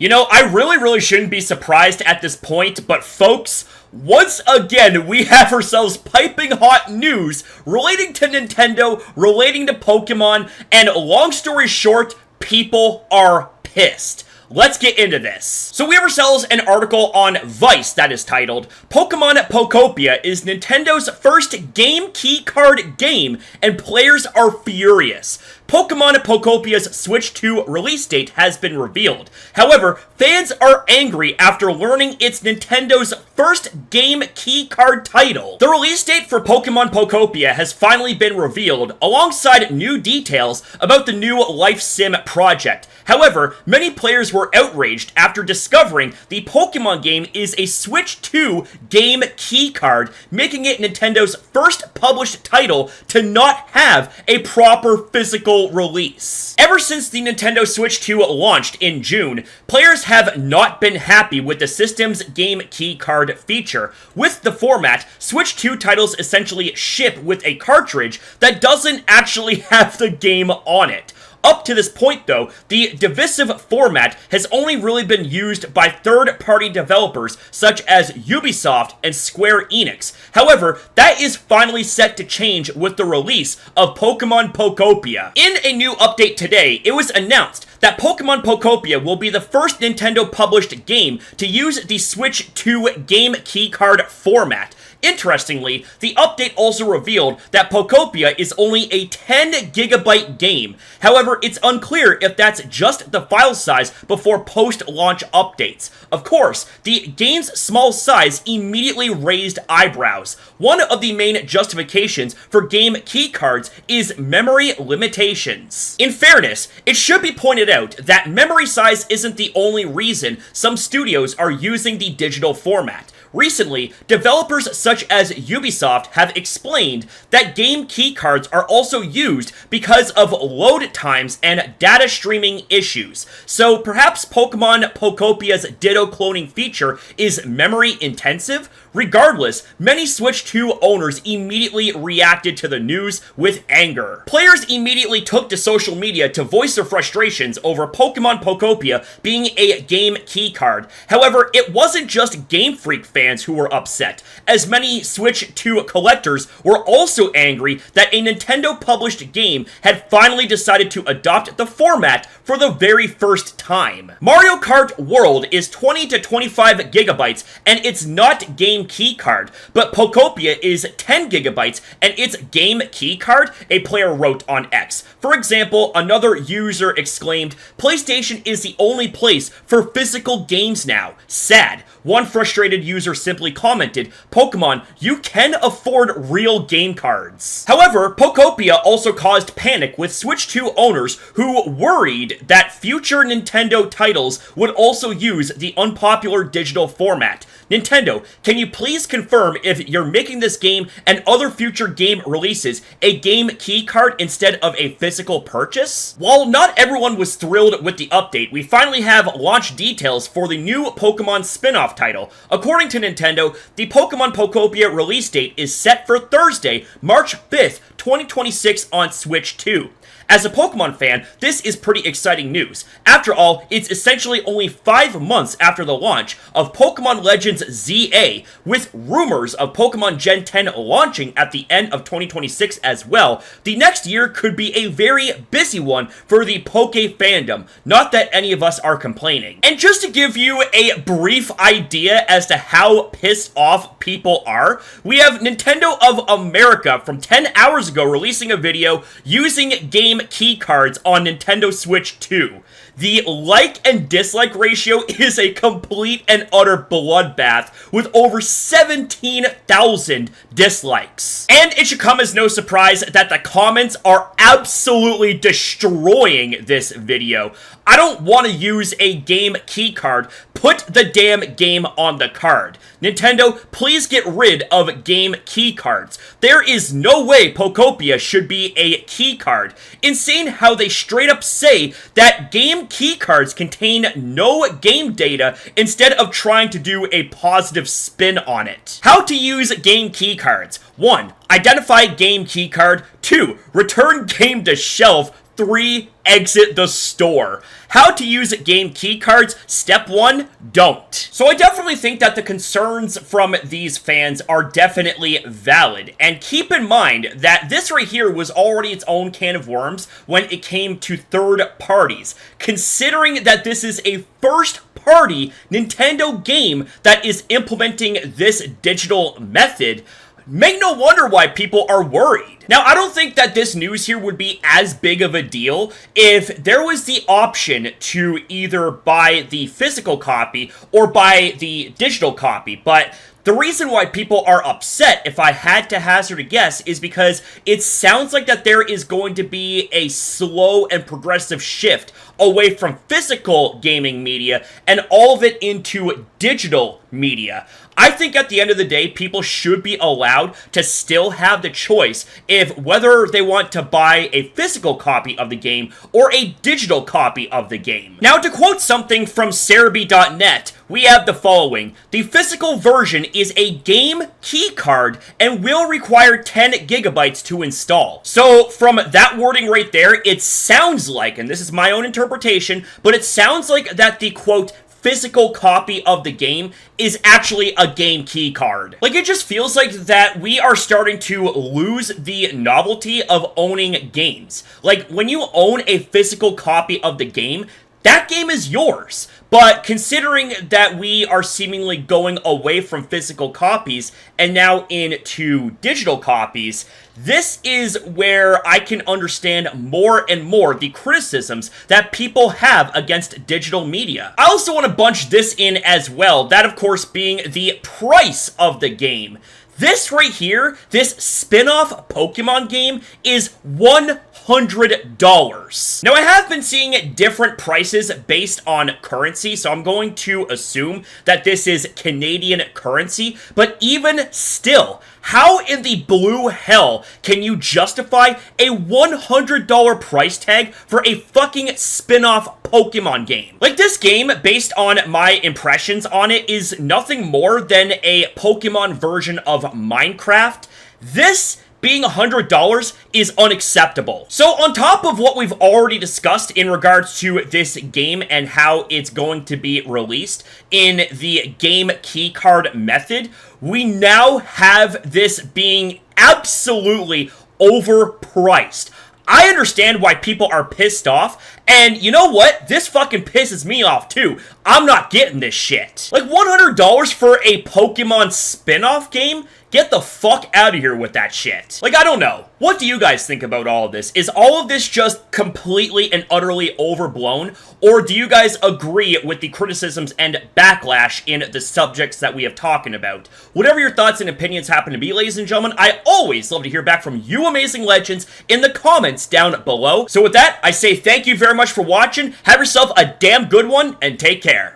You know, I really shouldn't be surprised at this point, but folks, once again, we have ourselves piping hot news relating to Nintendo, relating to Pokemon, and long story short, people are pissed. Let's get into this. So we have ourselves an article on Vice that is titled, Pokemon Pokopia is Nintendo's first game key card game and players are furious. Pokemon Pokopia's Switch 2 release date has been revealed. However, fans are angry after learning it's Nintendo's first game key card title. The release date for Pokemon Pokopia has finally been revealed, alongside new details about the new Life Sim project. However, many players were outraged after discovering the Pokemon game is a Switch 2 game key card, making it Nintendo's first published title to not have a proper physical release. Ever since the Nintendo Switch 2 launched in June, players have not been happy with the system's game key card feature. With the format, Switch 2 titles essentially ship with a cartridge that doesn't actually have the game on it. Up to this point, though, the divisive format has only really been used by third-party developers such as Ubisoft and Square Enix. However, that is finally set to change with the release of Pokemon Pokopia. In a new update today, it was announced that Pokemon Pokopia will be the first Nintendo-published game to use the Switch 2 game keycard format. Interestingly, the update also revealed that Pokopia is only a 10GB game. However, it's unclear if that's just the file size before post-launch updates. Of course, the game's small size immediately raised eyebrows. One of the main justifications for game keycards is memory limitations. In fairness, it should be pointed out that memory size isn't the only reason some studios are using the digital format. Recently, developers such as Ubisoft have explained that game keycards are also used because of load times and data streaming issues. So perhaps Pokemon Pokopia's Ditto cloning feature is memory intensive? Regardless, many Switch 2 owners immediately reacted to the news with anger. Players immediately took to social media to voice their frustrations over Pokemon Pokopia being a game keycard. However, it wasn't just Game Freak fans who were upset, as many Switch 2 collectors were also angry that a Nintendo-published game had finally decided to adopt the format for the very first time. Mario Kart World is 20 to 25 gigabytes, and it's not game keycard, but Pokopia is 10 gigabytes and it's game keycard, a player wrote on X. For example, another user exclaimed, "PlayStation is the only place for physical games now. Sad." One frustrated user simply commented, "Pokemon, you can afford real game cards." However, Pokopia also caused panic with Switch 2 owners who worried that future Nintendo titles would also use the unpopular digital format. Nintendo, can you please confirm if you're making this game and other future game releases a game keycard instead of a physical purchase? While not everyone was thrilled with the update, we finally have launch details for the new Pokemon spin-off title. According to Nintendo, the Pokemon Pokopia release date is set for Thursday, March 5th, 2026 on Switch 2. As a Pokemon fan, this is pretty exciting news. After all, it's essentially only 5 months after the launch of Pokemon Legends ZA, with rumors of Pokemon Gen 10 launching at the end of 2026 as well. The next year could be a very busy one for the Poke fandom, not that any of us are complaining. And just to give you a brief idea as to how pissed off people are, we have Nintendo of America from 10 hours ago releasing a video using game keycards on Nintendo Switch 2. The like and dislike ratio is a complete and utter bloodbath with over 17,000 dislikes. And it should come as no surprise that the comments are absolutely destroying this video. I don't want to use a game keycard. Put the damn game on the card. Nintendo, please get rid of game keycards. There is no way Pokopia should be a keycard. Insane how they straight up say that game keycards contain no game data instead of trying to do a positive spin on it. How to use game keycards. 1. Identify game keycard. 2. Return game to shelf. 3, exit the store. How to use game key cards. Step 1, don't. So I definitely think that the concerns from these fans are definitely valid. And keep in mind that this right here was already its own can of worms when it came to third parties. Considering that this is a first-party Nintendo game that is implementing this digital method, make no wonder why people are worried. Now, I don't think that this news here would be as big of a deal if there was the option to either buy the physical copy or buy the digital copy, but the reason why people are upset, if I had to hazard a guess, is because it sounds like that there is going to be a slow and progressive shift away from physical gaming media and all of it into digital media. I think at the end of the day, people should be allowed to still have the choice if whether they want to buy a physical copy of the game or a digital copy of the game. Now, to quote something from Cerebi.net, we have the following. The physical version is a game key card and will require 10 gigabytes to install. So from that wording right there, it sounds like, and this is my own interpretation, but it sounds like that the quote physical copy of the game is actually a game key card. Like, it just feels like that we are starting to lose the novelty of owning games. Like, when you own a physical copy of the game, that game is yours. But considering that we are seemingly going away from physical copies and now into digital copies, this is where I can understand more and more the criticisms that people have against digital media. I also want to bunch this in as well, that of course being the price of the game. This right here, this spin-off Pokemon game, is $100. Now, I have been seeing different prices based on currency, so I'm going to assume that this is Canadian currency, but even still, how in the blue hell can you justify a $100 price tag for a fucking spin-off Pokemon game? Like, this game, based on my impressions on it, is nothing more than a Pokemon version of Minecraft. This being $100 is unacceptable. So on top of what we've already discussed in regards to this game and how it's going to be released in the game keycard method, we now have this being absolutely overpriced. I understand why people are pissed off, and you know what? This fucking pisses me off too. I'm not getting this shit. Like, $100 for a Pokemon spin-off game? Get the fuck out of here with that shit. Like, I don't know. What do you guys think about all of this? Is all of this just completely and utterly overblown? Or do you guys agree with the criticisms and backlash in the subjects that we have talking about? Whatever your thoughts and opinions happen to be, ladies and gentlemen, I always love to hear back from you amazing legends in the comments down below. So with that, I say thank you very much for watching. Have yourself a damn good one, and take care.